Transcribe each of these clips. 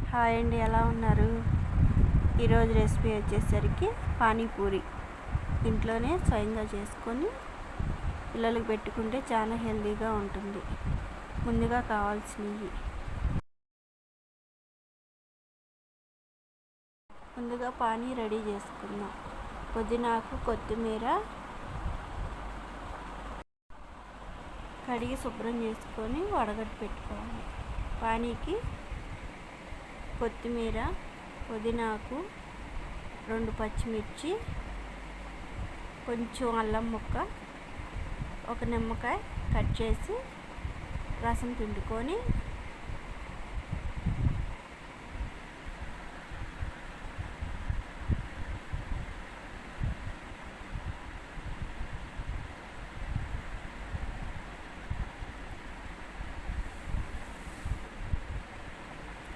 Hi అండి, ఎలా ఉన్నారు? ఈరోజు రెసిపీ వచ్చేసరికి పానీపూరి. ఇంట్లోనే స్వయంగా చేసుకొని పిల్లలకు పెట్టుకుంటే చాలా హెల్తీగా ఉంటుంది. ముందుగా కావాల్సినవి, ముందుగా పానీ రెడీ చేసుకుందాం. పుదీనాకు, కొత్తిమీర కడిగి శుభ్రం చేసుకొని వడగట్టి పెట్టుకోవాలి. పానీకి కొత్తిమీర, పుదీనాకు, 2 పచ్చిమిర్చి, కొంచెం అల్లం ముక్క, ఒక నిమ్మకాయ కట్ చేసి రసం పిండుకొని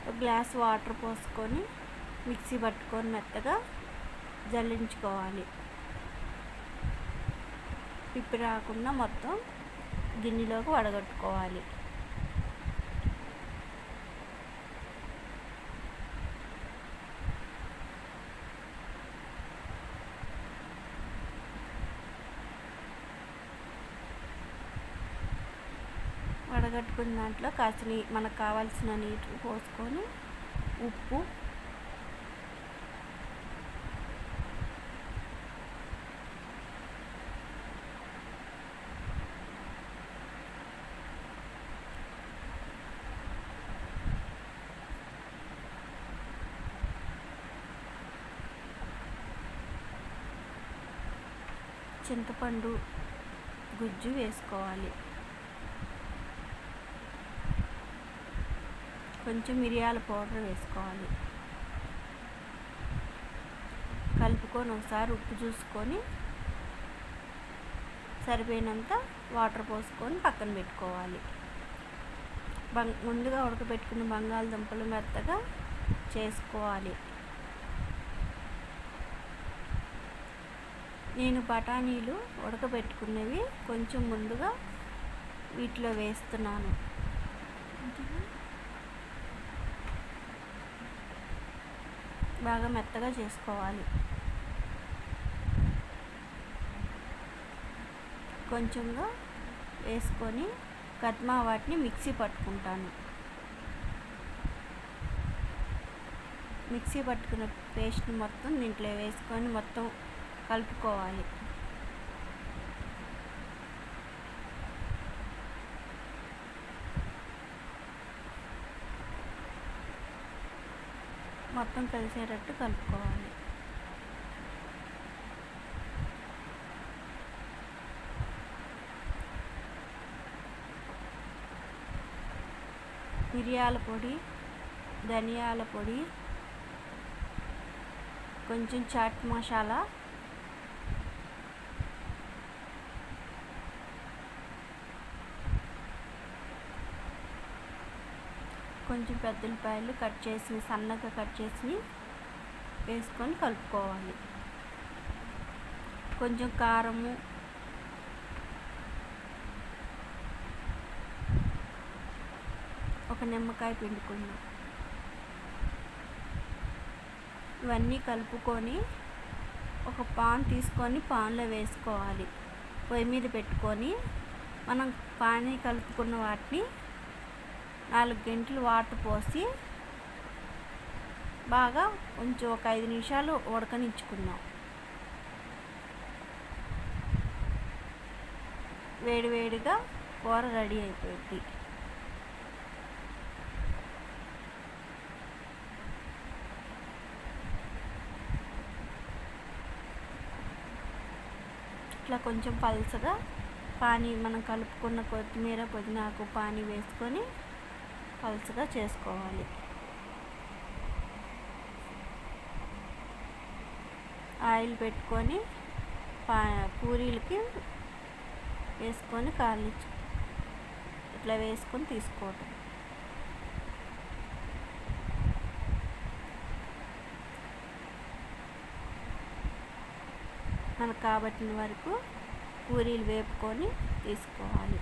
ఒక గ్లాస్ వాటర్ పోసుకొని మిక్సీ పట్టుకొని మెత్తగా జల్లించుకోవాలి. పిప్పి రాకుండా మొత్తం గిన్నెలోకి వడగట్టుకోవాలి. వడగట్టుకున్న దాంట్లో కాసిన మనకు కావాల్సిన నీరు పోసుకొని ఉప్పు, చింతపండు గుజ్జు వేసుకోవాలి. కొంచెం మిరియాల పౌడర్ వేసుకోవాలి. కలుపుకొని ఒకసారి ఉప్పు చూసుకొని సరిపోయినంత వాటర్ పోసుకొని పక్కన పెట్టుకోవాలి. ముందుగా ఉడకబెట్టుకున్న బంగాళదుంపలు మెత్తగా చేసుకోవాలి. నేను బఠానీలు ఉడకబెట్టుకున్నవి కొంచెం ముందుగా వీటిలో వేస్తున్నాను. బాగా మెత్తగా చేసుకోవాలి. కొంచెంగా వేసుకొని కద్మా వాటిని మిక్సీ పట్టుకుంటాను. మిక్సీ పట్టుకున్న పేస్ట్ని మొత్తం దీంట్లో వేసుకొని మొత్తం కలుపుకోవాలి. మొత్తం కలిసేటట్టు కలుపుకోవాలి. మిరియాల పొడి, ధనియాల పొడి, కొంచెం చాట్ మసాలా, కొంచెం పెద్ద ఉల్లిపాయలు కట్ చేసి సన్నగా కట్ చేసి వేసుకొని కలుపుకోవాలి. కొంచెం కారము, ఒక నిమ్మకాయ పిండుకుందాం. ఇవన్నీ కలుపుకొని ఒక పాన్ తీసుకొని పాన్లో వేసుకోవాలి. పొయ్యి మీద పెట్టుకొని మనం పానీ కలుపుకున్న వాటిని 4 గంటలు వాటర్ పోసి బాగా కొంచెం ఒక 5 నిమిషాలు ఉడకనిచ్చుకుందాం. వేడివేడిగా కూర రెడీ అయిపోయింది. ఇట్లా కొంచెం పల్చగా పానీ మనం కలుపుకున్న కొత్తిమీర, పుదీనాకు పానీ వేసుకొని పల్చగా చేసుకోవాలి. ఆయిల్ పెట్టుకొని పూరీలకి వేసుకొని కాల్చి ఇట్లా వేసుకొని తీసుకోవటం. మనకు కాబట్టిన వరకు పూరీలు వేపుకొని తీసుకోవాలి.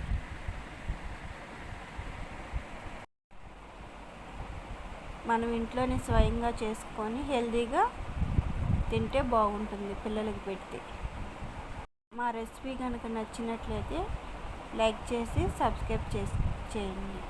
మనం ఇంట్లోనే స్వయంగా చేసుకొని హెల్తీగా తింటే బాగుంటుంది పిల్లలకి పెడితే. మా రెసిపీ కనుక నచ్చినట్లయితే లైక్ చేసి సబ్స్క్రైబ్ చేయండి.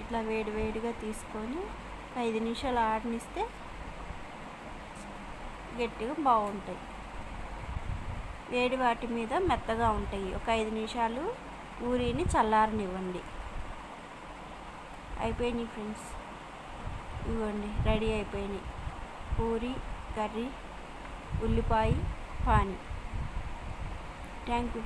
ఇట్లా వేడివేడిగా తీసుకొని 5 నిమిషాలు ఆడనిస్తే గట్టిగా బాగుంటాయి. వేడి వాటి మీద మెత్తగా ఉంటాయి. ఒక 5 నిమిషాలు ఊరిని చల్లారనివ్వండి. అయిపోయినాయి ఫ్రెండ్స్, ఇవ్వండి రెడీ అయిపోయినాయి. పూరి కర్రీ, ఉల్లిపాయ పానీ. Thank you.